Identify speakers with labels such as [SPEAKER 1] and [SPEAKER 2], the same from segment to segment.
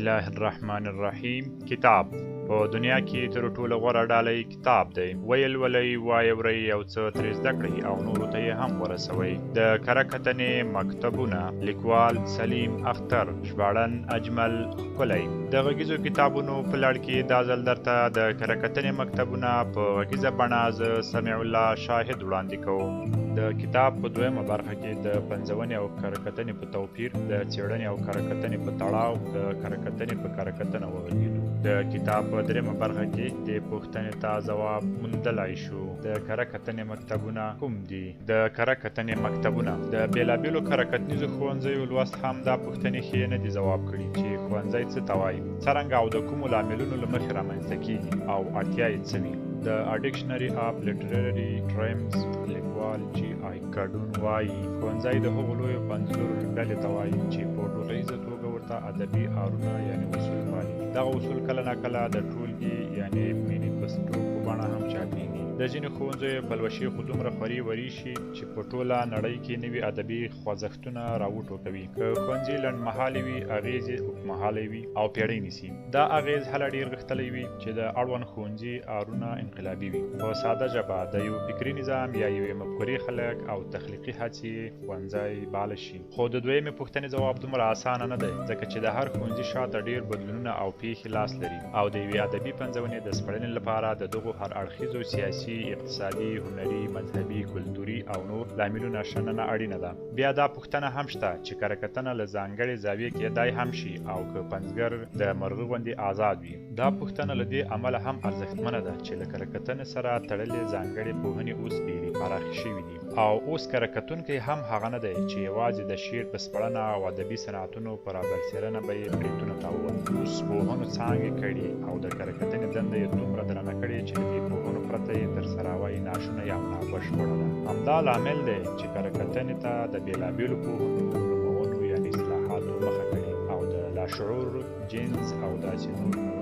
[SPEAKER 1] الله الرحمن الرحیم. کتاب په دنیا کې تر ټولو غوره ډالۍ کتاب دی. ویل ولئ وایې ورئ یو څه ترې زده کړئ او نورو ته یې هم ورسوئ. د کره کتنې مکتبونه، لیکوال سلیم اختر، ژباړن اجمل ښکلی. د غږیزو کتابونو په لړ کې دا ځل درته د کره کتنې مکتبونه په غږیزه بڼه زه سمیع الله شاهد وړاندې کوم. د کتاب په دویمه برخه کې د پنځونې او کره کتنې په توپیر، د څېړنې او کره کتنې په تړاو، د کره کتنې په کره کتنه وغږېدو. د کتاب په دریمه برخه کې د پوښتنې ته ځواب موندلای شو. د کره کتنې مکتبونه کوم دي؟ د کره کتنې مکتبونه د بېلابېلو کره کتنیزو ښوونځیو لوست هم دا پوښتنې ښې نه دي ځواب کړي چې ښوونځی څه ته وایي، څرنګه او د کومو لاملونو له مخې رامنځته کېږي او اړتیا یې څه وي. د A Dictionary of Literary Terms لیکوال جی آی کارډون وایي ښوونځی د هغو لویو پنځلورو ډلې ته وایي چې په ډولهییزه توګه ورته ادبي آرونه یعنې اصول وایي. دغه اصول کله ناکله د ټولګي یعنې مینیفسټو په بڼه هم چاپېږي. د ځینې ښوونځیو پلوشې خو دومره خوري وري شي چې په ټوله نړۍ کې نوي ادبي خوځښتونه راوټوکوي. که ښوونځي لنډمهالې وي، اغېز یې اوږدمهالی وي او پیړۍ نیسي. دا اغېز هله ډېر غښتلی وي چې د اړوند ښوونځي آرونه انقلابي وي. په ساده ژبه د یو فکري نظام یا یوې مفکورې خلک او تخلیقي هڅې ښوونځی باله شي. خو د دویمې پوښتنې ځواب دومره اسانه نه دی، ځکه چې د هر ښوونځي شاته ډېر بدلونونه او پیښې لاس لري او د یوې ادبي پنځونې د سپړنې لپاره د دغو هر اړخیزو سیاسي، اقتصادي، هنري، مذهبي، کلتوري او نور لاملونه شننه اړینه ده. بیا دا پوښتنه هم شته چې کره کتنه له ځانګړې زاویې کېدای هم شي او که پنځګر د مرغه غوندې آزاد وي. دا پوښتنه له دې امله هم ارزښتمنه ده چې له کره کتنې سره تړلې ځانګړې پوهنې اوس ډېرې پراخې شوي دي او اوس کره کتونکی هم هغه نه دی چې یوازې د شعر په سپړنه او ادبي صنعتونو په رابرسېرنه به یې بریتونه تاوه. اوس پوهنو څانګې کړي او د کره کتنې دنده یې دومره درنه کړې چې د دې پوهنو پرته یې ترسره وایي ناشونې او نابشپړه ده. همدا لامل دی چې کره کتنې ته د بېلابېلو پوهنو نومونو یعنې اصطلاحاتو مخه کړي او د لاشعور، جنس او داسې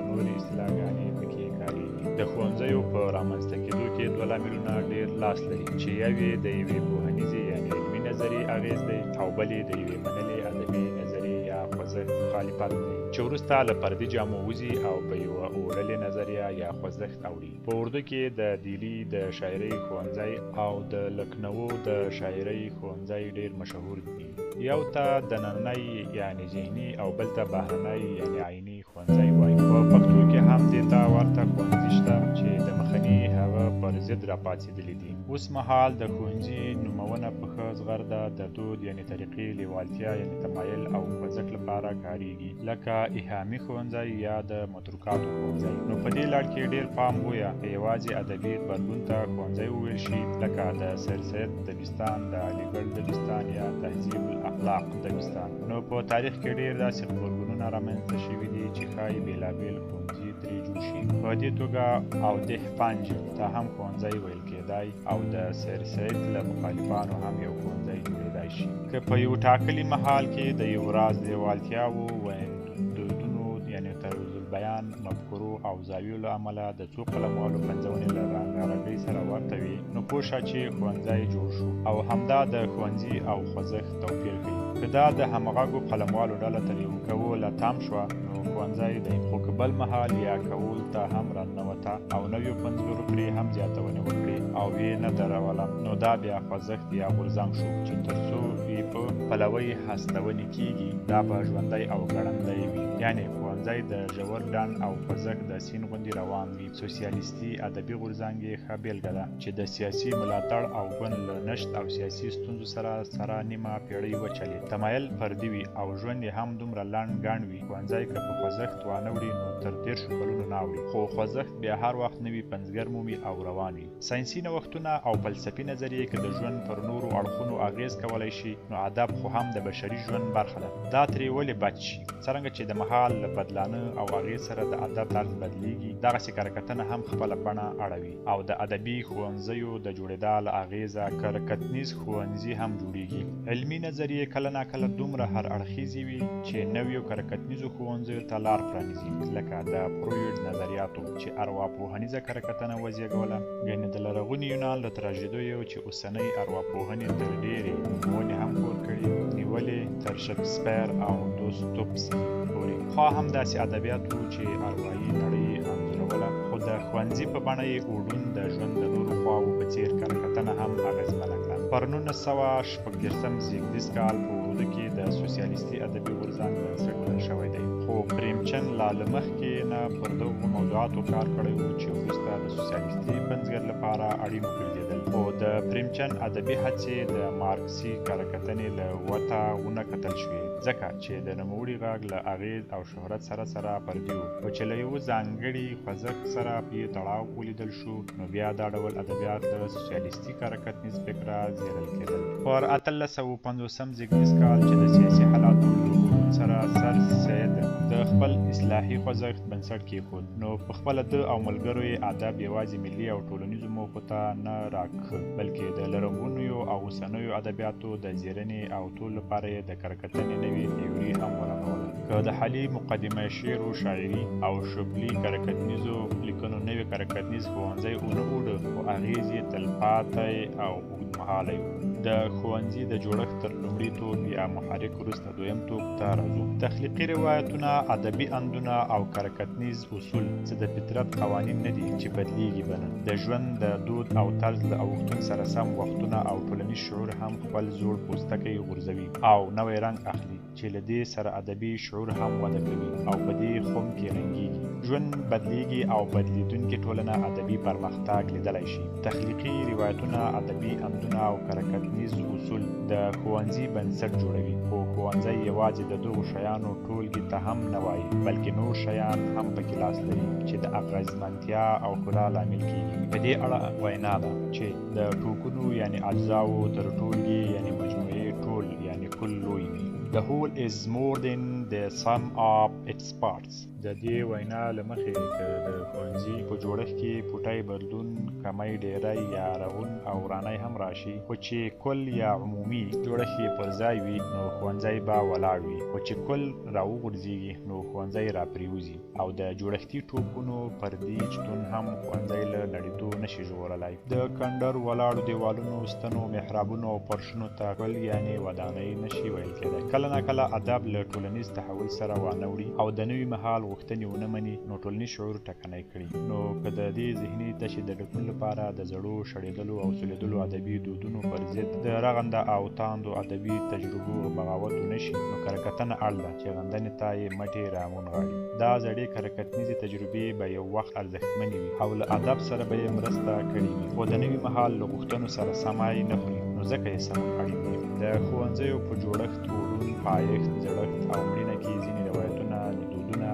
[SPEAKER 1] نورې اصطلاحګانې پکې کارېږي. د ښوونځیو په رامنځته کېدو کې دوه لاملونه ډېر لاس لري چې یو یې د یوې پوهنیزې یعنې علمي نظریې اغېز دی او بل یې د یوې منلې ادبي نظریې یا خوځښت مخالفت دی چې وروسته له فردي جامو وځي او په یوه اوړلې نظریه یا خوځښت اوړي. په اردو کې د دیلي د شاعرۍ ښوونځی او د لکنهو د شاعرۍ ښوونځی ډېر مشهور دي. یو ته دننی یعنې ذهني او بل ته بهرنی یعنې عیني ښوونځی وایي. په پښتو کې هم دې ته ورته ښوونځي شته چې د مخني هغه پر ضد راپاڅېدلي دي. اوس مهال د ښوونځي نومونه په ښه زغرده د دود یعنې طریقې، لیوالتیا یعنې تمایل او خوځښت لپاره کارېږي، لکه ایهامي ښوونځی یا د متروکاتو ښوونځی. نو په دې لړ کې ډېر پام ویه که یوازې ادبي بدلون ته ښوونځی وویل شي، لکه د سر سید دبستان، د علیګړ دبستان یا تهذیب الاخلاق دبستان. نو په تاریخ کې ډېر داسې غبرګونونه رامنځته شوي دي چې ښایي بېلابېل ښوونځي ترې جوړ شي. په دې توګه اودح پنج ته هم ښوونځی ویل کېدای او د سر سید له مخالفانو هم یو ښوونځی جوړېدای شي. که په یو ټاکلي مهال کې د یو راز لیوالتیاوو، دودونو یعنې طرز البیان، مفکورو او زاویو له امله د څو قلموالو پنځونې له رنګارنګۍ سره ورته وي، نو پوه شه چې ښوونځی جوړ شو. او همدا د ښوونځي او خوځښت توپیر ښیي. که دا د همغږو قلموالو ډله تر یو کوله تم شوه نو ښوونځی دی، خو که بل مهال یا کول ته هم راننوته او نویو پنځګرو پرې هم زیاتونې وکړي او یې نه دروله، نو دا بیا خوځښت یا غورځنګ شو چې تر څو یې په پلوۍ هستونې کېږي دا به ژوندی او ګړندی وي. یعنې ښوونځی د ژور ډنډ او خوځښت د سیند غوندې روان وي. سوسیالیستي ادبي غورځنګ یې ښه بېلګه ده چې د سیاسي ملاتړ او ګوند له نشت او سیاسي ستونزو سره نیمه پیړۍ وچلېد. تمایل فردي وي او ژوند یې هم دومره لنډ ګڼ وي. ښوونځی که په خوځښت وانه وړي نو تر 30 کلونو نه اوړي، خو خوځښت بیا هر وخت نوي پنځګر مومي او روان وي. ساینسي نوښتونه او فلسفي نظریې که د ژوند پر نورو اړخونو اغېز کولی شي، نو ادب خو هم د بشري ژوند برخه ده. دا ترې ولې بچ شي؟ څرنګه چې د مهال له بدلانه او اغېز سره د ادب طرز بدلیږي، دغسې کره کتنه هم خپله بڼه اړوي او د ادبي ښوونځیو د جوړېدا له اغېزه کره کتنیز ښوونځي هم جوړېږي. علمي نظریې کله ناکله دومره هر اړخیزې وي چې نویو کره کتنیزو ښوونځیو ته لار پرانیزي، لکه د فروید نظریاتو چې ارواپوهنیزه کره کتنه وزېږوله. یعنې د لرغوني یونان له تراژیدیو چې اوسنۍ ارواپوهنې تر ډېرې نومونې هم پور کړي، نیولې تر شکسپیر او دوستویفسکي پورې. خوا هم داسې ادبیات وو چې اروايي نړۍ انځوروله، خو د ښوونځي په بڼه یې اوډون د ژوند د نورو خواوو په څېر کره هم اغېزمنه کړه. پر 1936 زېږدیز کال په اردو کې د سوسیالیستي ادبي غورځنګ بنسټ ایښودل شوی دی، خو پریمچند لا له مخکې نه پر دغو موضوعاتو کار کړی و چې وروسته د سوسیالیستي بنسټګر لپاره اړین وګرځېدل. خو د پریمچند ادبي هڅې د مارکسي کره له وته ونه کتل شوې، ځکه چې د نوموړي غږ له اغېز او شهرت سره پردي و، خو چې له یوه ځانګړي خوځښت سره پرې تړاو ولیدل شو، نو بیا دا ډول ادبیات د سوسیالیستي کره فکره زیرل کېدل. پر 1850 زېږدیز کال چې د سیاسي حالاتو له سره سر سید د خپل اصلاحي خوځښت بنسټ کېښود، نو په خپله ده او ملګرو یې ادب یوازې ملي او ټولنیزو موخو ته نه راکښه، بلکې د لرغونیو او اوسنیو ادبیاتو د زیرنې او ټول لپاره یې د کره نوې تیوري هم ورغوله. که د حالي مقدمه شعر و شاعري او شبلي کره لیکنو نوې کره ښوونځی ونه اوړه، خو اغېز یې تلپاتی او اوږدمهالی و. د ښوونځي د جوړښت تر لومړي توپ یا محرک وروسته دویم توپ ته راځو. تخلیقي روایتونه، ادبي اندونه او کره اصول چې د فطرت قوانین نه دي چې بدلیږي به نه. د ژوند د دود او طرز له اوښتون سره سم وختونه او ټولنیز شعور هم خپل زوړ پوستکی غورځوي او نوی رنګ اخلي، چې له دې سره ادبي شعور هم وده کوي او په دې خم کې رنګیږي. ژوند بدلیږي او بدلیدونکې ټولنه ادبي پرمختګ لیدلی شي. تخلیقي روایتونه، ادبي اندونه او کره اصول د ښوونځي بنسټ جوړوي، خو ښوونځی یوازې د دغو شیانو ټولګې ته هم نه وایي، بلکې نور شیان هم پکې لاس لري چې د اغېزمنتیا او ښکلا لامل کېږي. په دې اړه وینا ده چې د ټوکونو یعنې اجزاو تر ټولګې یعنې مجموعې ټول یعنې کل لوی وي. The whole is more than the sum of its parts. د دې وینا له مخې که د ښوونځي په جوړښت کې پوټی بدلون، کمی، ډیری یا رغون او ورانی هم راشي، خو چې کل یا عمومي جوړښت یې پر ځای وي، نو ښوونځی به ولاړ وي، خو چې کل راوغورځېږي نو ښوونځی راپرېوځي. او د جوړښتي ټوپونو پردي شتون هم ښوونځی له نړېدو نشي ژغورلی. د کندر ولاړو دیوالونو، ستنو، محرابونو او فرشونو ته کل یعنې ودانۍ نشي ویل کېدی. کله ناکله ادب له ټولنیز تحول سره وانه وړي او د نوي مهال غوښتنې ونه مني، نو ټولنیز شعور ټکنی کړي. نو که د دې ذهني تشې د ډکون لپاره د زړو شړېدلو او سولیدلو ادبي دودونو پر ضد د رغنده او تاندو ادبي تجربو بغاوت ونه شي، نو کره اړ ده چې غندنې ته یې مټې رامونغاړي. دا زړې کره تجربې به یو وخت ارزښتمنې وي او له ادب سره به یې مرسته کړې وي، خو د نوي مهال له غوښتنو سره سمای نه خوري، نو ځکه یې سمون اړین دی. د ښوونځیو په جوړښت، اوډون، پایښت، زړښت او مړینه کې ځینې روایتونه، دودونه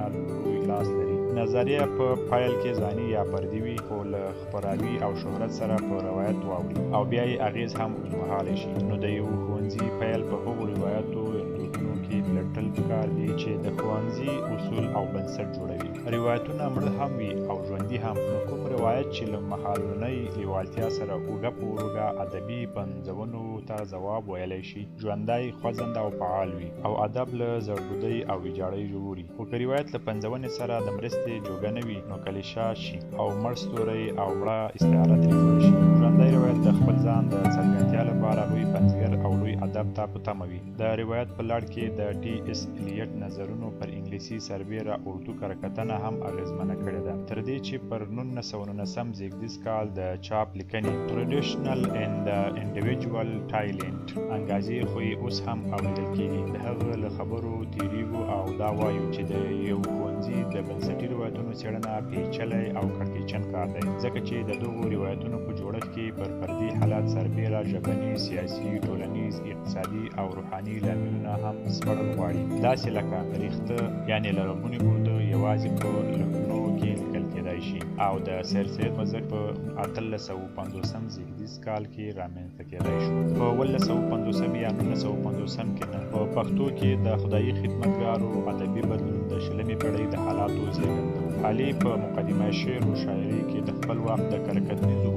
[SPEAKER 1] لوی لاس لري. نظریه په پیل کې ځاني یا فردي وي، خو له خپراوي او شهرت سره په روایت واوړي او بیا یې اغېز هم اوږدمهالی شي. نو د یو ښوونځي پیل په هغو روایتو دودونو کې پلټل پکار دي چې د ښوونځي اصول او بنسټ جوړوي. روایتونه مړه هم وي او ژوندي هم، نو کوم روایت چې له مهالنۍ لیوالتیا سره اوږه په اوږه ادبي پنځونو ته ځواب ویلی شي، ژوندی، خوځنده او فعال وي او ادب له زړبودۍ او ویجاړۍ ژغوري. خو که روایت له پنځونې سره د مرستې جوګه نه وي، نو کلیشا شي او مړ ستوری او مړه استعاره ترې جوړه شي. ژوندی روایت د خپل ځان د څرګندتیا لپاره لوی پنځګر او لوی ادب ته په تمه وي. د روایت په لړ کې د ټي اس الیټ نظرونو پر انګلیسي سربیره اردو کره هم اغېزمنه کړې ده، تر دې چې پر 1919 زېږدیز کال د چاپ لیکنې ټریډیشنل اینډ انډیویجوال ټایلنټ انګازې خو یې اوس هم اورېدل کېږي. د هغه له خبرو تېرېږو او دا وایو چې د یو ښوونځي د بنسټي روایتونو څېړنه پیچلی او کړکېچن کار دی، ځکه چې د دغو روایتونو په جوړښت کې پر فردي حالت سربیره ژبني، سیاسي، ټولنیز، اقتصادي او روحاني لاملونه هم سپړل غواړي، داسې لکه ریښته یعنې لرغونې اردو یوازې په لکنو کې لیکل کېدای شي او د سر سید خوځښت په 1850 زېږدیز کال کې رامنځته کېدای شو. په 1850 یا 1950 کې نه، په پښتو کې د خدایي خدمتګارو ادبي بدلون د 20مې پېړۍ د حالاتو زېږنده و. علي په مقدمه شعر و شاعري کې د خپل وخت د کره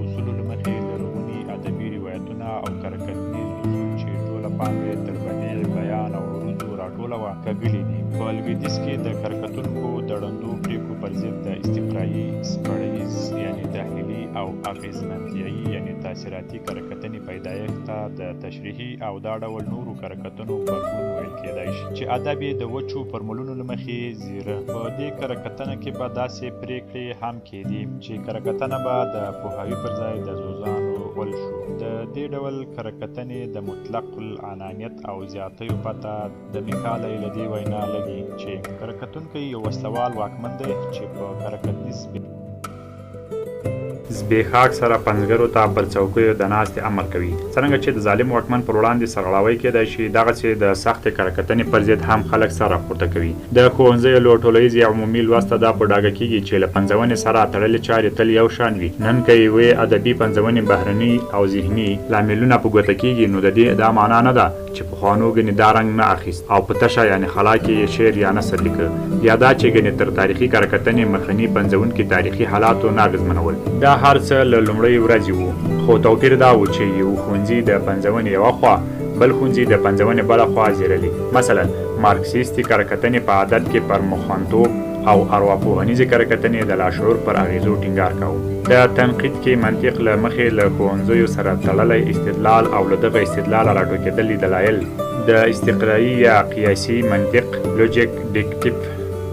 [SPEAKER 1] اصولو له مخې لرغوني ادبي روایتونه او کره اصول چې ټوله پانګه یې تر بدیع، بیان او عروضو راټوله وه کږلي دي. په لویدیځ کې د کره د ړندو پرېکړو پر ضد د استقرایي، سپړیز یعنې تحلیلي او اغېزمنتیایي یعنې تاثیراتي کره پیدایښت ته د تشریحي او دا ډول نورو کره غبرګون ویل کېدای شي چې ادب یې د وچو فورمولونو له مخې زیره. په دې کره کې به داسې پریکړې هم کېدې چې کره به د پوهاوي پر ځای د زوزانو غول شو. د دې ډول کره د مطلق العنانیت او زیاتیو پته د میکالې له دې وینا لګي چې کره کتونکی یو وسلوال واکمن دی چې په کره کتنیز زبېښاک سره پنځګرو ته پر څوکیو د ناستې امر کوي. څرنګه چې د ظالم واکمن پر وړاندې سرغړاوی کېدای شي، دغسې د سختې کره کتنې پر ضد هم خلک سر راپورته کوي. د ښوونځیو له ټولنیزې او عمومي لوست ته دا په ډاګه کېږي چې له پنځونې سره تړلې چارې تل یو شان وي. نن که یوې ادبي پنځونې بهرني او ذهني لاملونه په ګوته کېږي، نو د دې دا معنا نه ده چې پخوانو ګنې دا رنګ نه اخیست او په تشه یعنې خلا کې یې شعر یا نثر لیکه، یا دا چې ګنې تر تاریخي کره کتنې مخني پنځونکي تاریخي حالاتو نه اغېزمنول. دا هر څه له لومړۍ ورځې وو، خو توپیر دا و چې یو ښوونځي د پنځونې یوه خوا، بل ښوونځي د پنځونې بله خوا زیرلي. مثلا مارکسیستي کره کتنې په عادت کې پر مخانتوب او ارواپوهنیزې کره کتنې د لاشعور پر اغېزو ټینګار کاوه. د تنقید کې منطق له مخې له ښوونځیو سره تړلی استدلال او له دغه استدلاله راټوکېدلي دلایل د استقرایي یا قیاسي منطق لوجیک ډیکټیف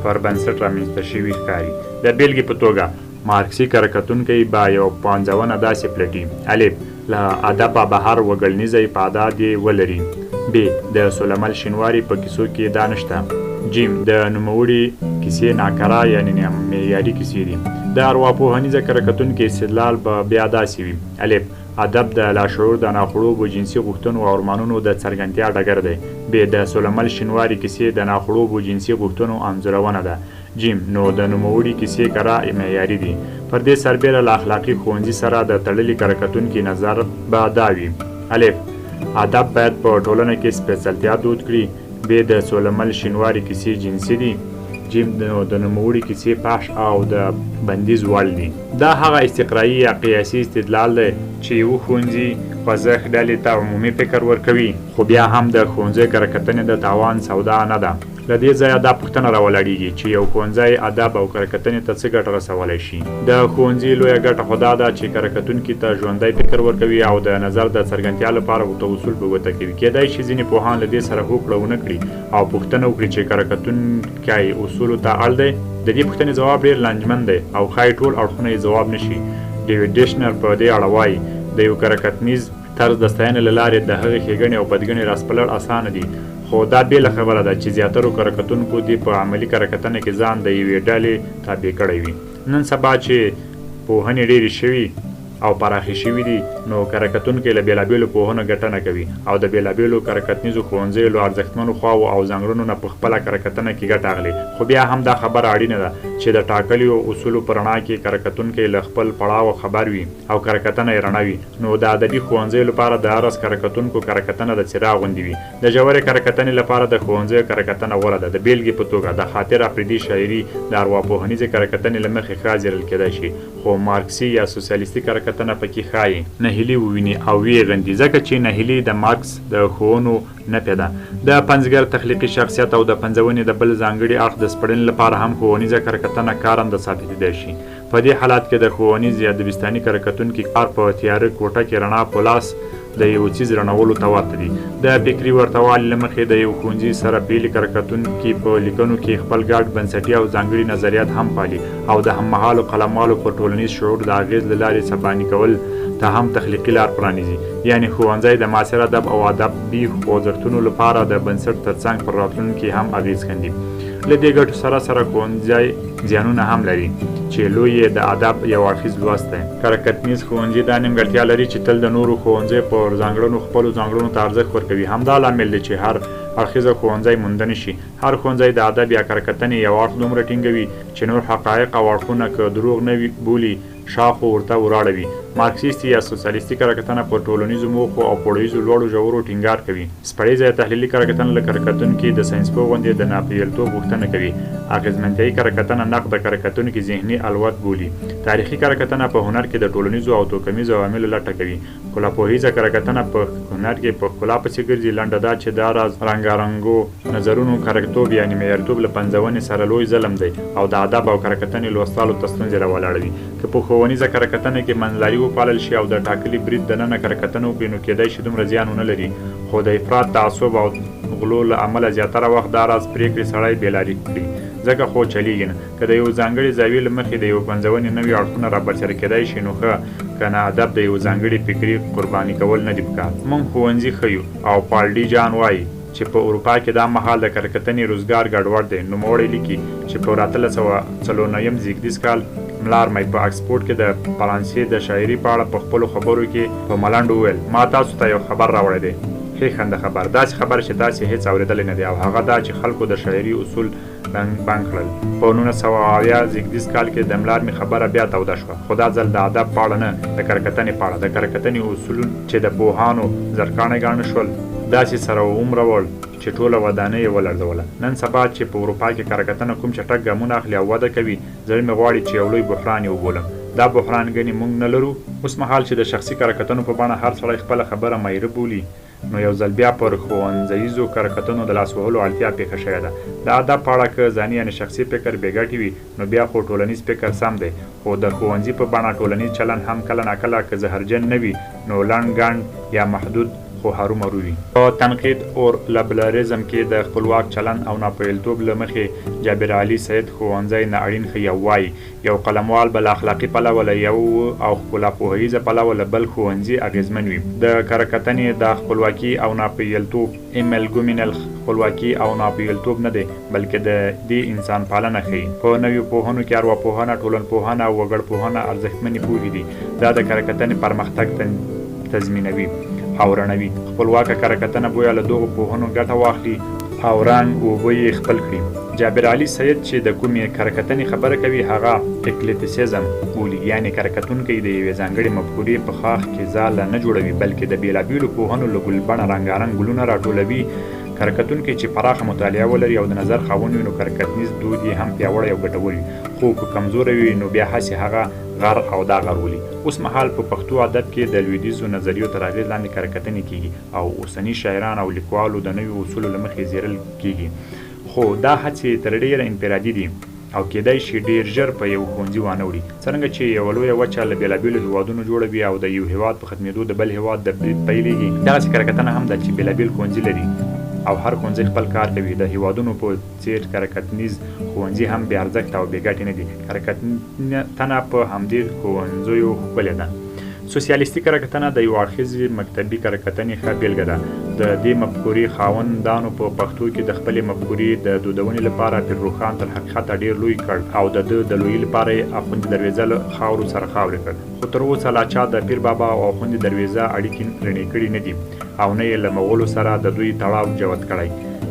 [SPEAKER 1] پر بنسټ رامنځته شوي ښکاري. د بېلګې په توګه مارکسي کره کتونکی به یو پنځونه داسې پلټي: الف له ادبه بهر وګړنیزی پاداد یې ولري. ب د سلیمان شینواري په کیسو کې دا نشته. جیم د نوموړي کیسې ناکاره یعنې معیاري کیسې دي. د ارواپوهنیزه کره کتونکي استدلال به بیا داسې وي: الف ادب د لاشعور د ناخړوبو جنسي غوښتنو او ارمانونو د څرګندتیا ډګر دی. ب د سلیمان شینواري کیسې د ناخړوبو جنسي غوښتنو انځورونه ده. جیم نو د نوموړي کیسې کره معیاري دي. پر دې سربیره له اخلاقي ښوونځي سره د تړلي کره کتونکي نظر به دا وي: الف ادب باید په ټولنه کې سپېڅلتیا دود کړي. ب د سلیمان شینواري کیسې جنسي دي. جیم نو د نوموړي کیسې فحش او د بندیز وړ دي. دا هغه استقرایي یا قیاسي استدلال دی چې یو ښوونځي خوځښت ډلې ته عمومي فکر ورکوي، خو بیا هم د ښوونځي کره کتنې د تاوان سودا نه ده. له دې ځایه دا پوښتنه راولاړېږي چې یو ښوونځی ادب او کره کتنې ته څه ګټه رسولی شي. د ښوونځي لویه ګټه خو دا ده چې کره کتونکي ته ژوندی فکر ورکوي او د نظر د څرګندتیا لپاره ورته اصول په ګوته کوي. کېدای شي ځینې پوهان له دې سره هوکړه ونه کړي او پوښتنه وکړي چې کره کتونکی اصولو ته اړ دی. د دې پوښتنې ځواب ډېر لنجمن دی او ښایي ټول اړخونه یې ځواب نه شي. ډیویډ ډیشنر په دې اړه وایي: د یو کره کتنیز طرز د ستاینې له لارې د هغې ښېګڼې او بدګڼې راسپړل اسانه دي، خو دا بېله خبره ده چې زیاترو کره کتونکو دې په عملي کره کتنه کې ځان د یوې ډلې تابع کړی وي. نن سبا چې پوهنې ډېرې شوي او پراخې شوي دي، نو کره کتونکي له بېلابېلو پوهنو ګټنه کوي او د بېلابېلو کره کتنیزو ښوونځیو له ارزښتمنو خواوو او ځانګړنو نه په خپله کره کتنه کې ګټه اخلي. خو بیا هم دا خبره اړینه ده چې د ټاکلیو اصولو په رڼا کې کره کتونکی له خپل پړاوه خبر وي او کره کتنه یې رڼه وي. نو د ادبي ښوونځیو لپاره د هر کره کتونکو کره کتنه د څراغ غوندې وي. د ژورې کره کتنې لپاره د ښوونځیو کره کتنه غوره ده. د بېلګې په توګه د خاطر افریدي شاعري د ارواپوهنیزې کره کتنې له مخې ښه زیرل کېدای شي، خو مارکسي یا سوسیالیستي کره کتنه پکې ښایي نهیلي وویني او ویې غندي، ځکه چې نهیلي د مارکس د ښوونو نفی ده. د پنځګر تخلیقي شخصیت او د پنځونې د بل ځانګړي اړخ د سپړنې لپاره هم ښوونیزه کره کتنه کارنده ثابتېدای شي. په دې حالات کې د ښوونیز یا دبستاني کره کتونکي کار په تیاره کوټه کې رڼا په لاس د یو څیز رڼولو ته ورته دي. د فکري ورتوالي له مخې د یو ښوونځي سره بیلې کره کتونکي په لیکنو کې خپل ګډ بنسټي او ځانګړي نظریات هم پالي او د هممهالو قلموالو په ټولنیز شعور د اغېز له لارې سباني کول ته هم تخلیقي لار پرانیزي. یعنې ښوونځی د معاصر ادب او ادبي خوځښتونو لپاره د بنسټ ترڅنګ پر راتلونکي هم اغېز ښندي. له دې ګټو سره ښوونځی زیانونه هم لري چې لوی یې د ادب یو اړخیز لوست دی. کره کتنیز ښوونځي دا نیمګړتیا لري چې تل د نورو ښوونځیو پر ځانګړنو خپلو ځانګړنو ته ارزښت ورکوي. همدا لامل دی چې هر اړخیزه ښوونځی موندنه شي. هر ښوونځی د ادب یا کره کتنې یو اړخ دومره ټینګوي چې نور حقایق او اړخونه که دروغ نه بولي شاخو ورته وراړوي. مارکسیستي یا سوسیالیستي کره کتنه په ټولنیزو موخو او پوړیزو لوړو ژورو ټینګار کوي. سپړیزه یا تحلیلي کره کتنه له کره کتونکي د ساینسپوه غوندې د ناپېیلتوب غوښتنه کوي. اغېزمنتیایي کره کتنه نقد کره کتونکي ذهني الوت بولي. تاریخي کره کتنه په هنر کې د ټولنیزو او توکمیزو عواملو لټه کوي. ښکلاپوهیزه کره کتنه په هنر کې په ښکلا پسې ګرځي. لنډه دا چې دا راز رنګارنګو نظرونو کرکتوب یعنې معیارتوب له پنځونې سره لوی ظلم دی او د ادب او کره کتنې لوستلو ته ستونزې راولاړوي. که په ښوونیزه کره کتنه کې منځلاري وپالل شي او د ټاکلي برید دننه کرکتنه وکړي نو کیدای شي دومره زیان ونه لري، خو د افراط تعصب او غلو له امله زیاتره وخت دا راز پرېکړې سړی بېلارې کړي، ځکه خو چلیږي نه. که د یو ځانګړي زاویې له مخې د یو پنځونې نوي اړخونه رابرسېره کېدای شي نو ښه، که نه ادب د یو ځانګړي فکري قرباني کول نه دي پکار. موږ ښوونځي ښیو او پال ډي جان وایي چې په اروپا کې دا مهال د کرکتنې روزګار ګډوډ دی. نوموړی لیکي چې په 1849 زیږدیز کال ملارمۍ په اکسفورډ کې د فرانسې د شاعري په اړه په خپلو خبرو کې په ملنډ وویل: ما تاسو ته یو خبر راوړی دی، ښې خنده خبر، داسې خبر چې تاسې هېڅ اورېدلی نه دی، او هغه دا چې خلکو د شاعري اصول بند کړل. په 1970 زیږدیز کال کې د ملارمۍ خبره بیا توده شوه، خو دا ځل د ادب په اړه نه، د کرکتنې په اړه. د کرکتنې اصول چې د پوهانو زرکاڼه ګاڼه شول داسې سره ومره وړ چې ټوله ودانۍ یې ولړزوله. نن سبا چې په اروپا کې کرکتنه کوم چټک ګامونه اخلي او وده کوي، زړه مې غواړي چې یو لوی بحران یې وبولم. دا بحران ګنې موږ نه لرو. اوس مهال چې د شخصي کرکتنو په بڼه هر سړی خپله خبره مایره بولي، نو یو ځل بیا پر ښوونځیزو کرکتنو د لاس وهلو اړتیا پېښه شوې ده. د ادب په اړه که ځاني یعنې شخصي فکر بې ګټې وي، نو بیا خو ټولنیز فکر سم دی، خو د ښوونځي په بڼه ټولنیز چلند هم کله ناکله که زهرجن نه وي، نو لنډ ګڼ یا محدود خو هرومرو وي. په تنقید اور لبلریزم کې د خپلواک چلند او ناپوهیلتوب له مخې جابر علي سید ښوونځی نااړین ښیي او وایي: یو قلموال به له اخلاقي پلوه له یو او ښکلا پوهیزه پلوه له بل ښوونځي اغېزمن وي. د کرکتنې د خپلواکي او ناپوهیلتوب ایمیل ګومینل خپلواکي او ناپوهیلتوب نه دی، بلکې د دې انسان پالنه ښیي. په نویو پوهنو کې ارواپوهنه، ټولنپوهنه او وګړپوهنه ارزښتمنې پوهې دي. دا د کرکتنې پرمختګ تضمینوي او رڼوي. خپلواکه کرکتنه بویه له دغو پوهنو ګټه واخلي او رنګ اوبه یې خپل کړي. جابر علي سید چې د کومې کرکتنې خبره کوي هغه اکلیتیسیزم بولي، یعنې کرکتونکی د یوې ځانګړې مفکورې په خاښ کې ځاله نه جوړوي، بلکې د بېلابېلو پوهنو له ګلبڼه رنګارنګ ګلونه راټولوي. کرکتونکی چې پراخه مطالعه ولري او د نظر خاوند وي، نو کرکتنیز دود یې هم پیاوړی او ګټور وي، خو که کمزوری وي نو بیا هسې هغه غر او دا غر ولي. اوس مهال په پښتو ادب کې د لویدیځو نظریو تر اغېز لاندې کرکتنې کیږي او اوسني شاعران او لیکوالو د نویو اصولو له مخې زیرل کیږي، خو دا هڅې تر ډېره انفرادي دي او کېدای شي ډېر ژر په یو ښوونځي وانه وړي. څرنګه چې یوه لویه وچه له بېلابېلو هېوادونو جوړه وي او د یو هېواد په ختمېدو د بل هېواد د برید پیلېږي، دغسې کرکتنه هم ده چې بېلابېل ښوونځي لري او هر ښوونځی خپل کار کوي. د هېوادونو په څېر کرکتنیز ښوونځي هم بې ارزښته او بې ګټې نه دي. کرکتنه په همدې ښوونځیو ښکلې ده. سوسیالیستي کرکتنه د یو اړخیزې مکتبي کرکتنې ښه بېلګه ده. د دې مفکورې خاوندانو په پښتو کې د خپلې مفکورې د دودونې لپاره پیر روښان تر حقیقته ډېر لوی کړ او د ده د لویي لپاره یې اخوندي دروېزه له خاورو سره خاورې کړ، خو تر اوسه لا چا د پیر بابا او اخوندي دروېزه اړیکې رڼې کړي نه دي او نه یې له مغولو سره د دوی تړاو جوت کړی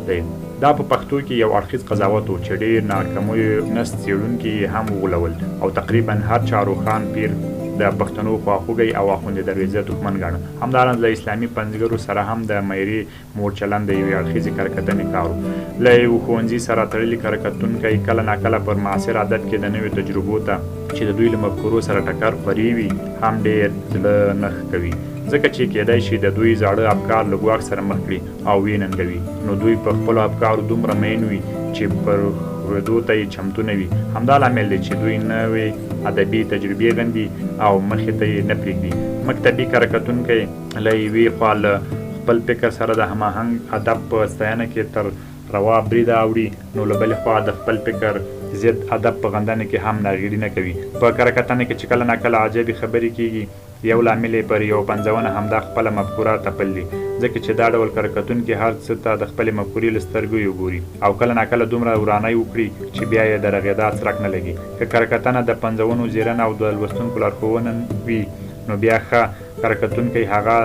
[SPEAKER 1] دی. دا په پښتو کې یو اړخیز قضاوت و چې ډېر ناکامیو نسل څېړونکي یې هم وغولول او تقریبا هر چا روښان پیر د پښتنو خواخوږی او اخوندي دروېزه دښمن ګاڼه. همداراز له اسلامي پنځګرو سره هم د میرې مور چلند د یوې اړخیزې کرکتنې کار و. له یو ښوونځي سره تړلي کرکتونکی کله ناکله پر معاصر ادب کې د نویو تجربو ته چې د دوی له مفکورو سره ټکر خوري وي هم ډېر زړه نه ښه کوي، ځکه چې کېدای شي د دوی زاړه افکار له ګواښ سره مخ کړي او ویې ننګوي، نو دوی په خپلو افکارو دومره مین وي چې پر ورېدو ته یې چمتو نه وي. همدا لامل دی چې دوی نوې ادبي تجربې غندي او مخې ته یې نه پرېږدي. مکتبي کرکتونکی له یوې خوا له خپل فکر سره د هماهنګ ادب په ستاینه کې تر روا بریده اوړي، نو له بلې خوا د خپل فکر ضد ادب په غندنه کې هم ناغېړي نه کوي. په کرکتنه کې چې کله ناکله عجبې خبرې کېږي، یو لامل یې پر یو پنځونه همدا خپله مفکوره تپل دي، ځکه چې دا ډول کرکتونکي هر څه ته د خپلې مفکورې له سترګو یې ګوري او کله ناکله دومره ورانۍ وکړي چې بیا یې د رغېدا څرک نه لګي. که کرکتنه د پنځونو زیرنه او د لوستونکو لارښوونه وي، نو بیا ښه کرکتونکی هغه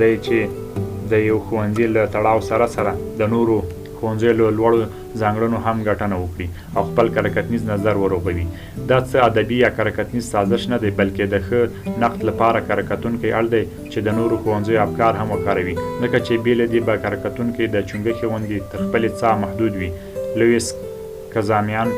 [SPEAKER 1] دی چې د یو ښوونځي له تړاو سره سره د نورو ښوونځیو له لوړو ځانګړنو هم ګټنه وکړي او خپل کرکتنیز نظر ورغوي. دا څه ادبي یا کرکتنیز سازش نه دی، بلکې د ښه نقد لپاره کرکتونکی اړ دی چې د نورو ښوونځیو افکار هم وکاروي، ځکه چې بې له دې به کرکتونکی د چونګښې غوندې تر خپلې څاه محدود وي. لویس کزامیان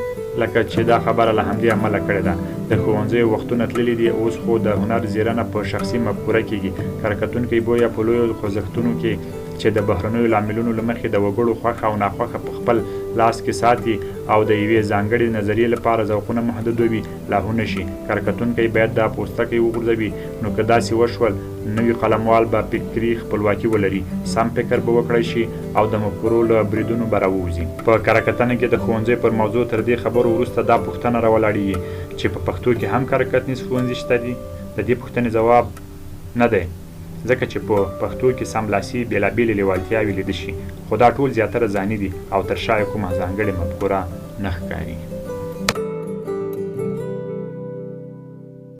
[SPEAKER 1] لکه چې دا خبره له همدې عمله کړې ده. د ښوونځیو وختونه تللي دي، اوس خو د هنر زیرنه په شخصي مفکوره کېږي. کرکتونکی بویه په لویو خوځښتونو کې چې د بهرنیو لاملونو له مخې د وګړو خوښه او ناخوښه په خپل لاس کې ساتي او د یوې ځانګړې نظریې لپاره ذوقونه محدود وي لاهونه شي. کارکتونکی باید دا پوستکی وغورځوي. نو که داسې وشول نوي قلموال به فکري خپلواکي ولري، سم فکر به وکړی شي او د مفکورو له بریدونو به راووځي. په کارکتنه کې د ښوونځي پر موضوع تر دې خبرو وروسته دا پوښتنه راولاړېږي چې په پښتو کې هم کارکتنیز ښوونځي شته دي؟ د دې پوښتنې ځواب نه دی، ځکه چې په پښتو کې سملاسي بېلابېلې لیوالتیاوې لیده شي، خو دا ټول زیاتره ځاني دي او تر شا یې کومه ځانګړې مفکوره نه ښکاري.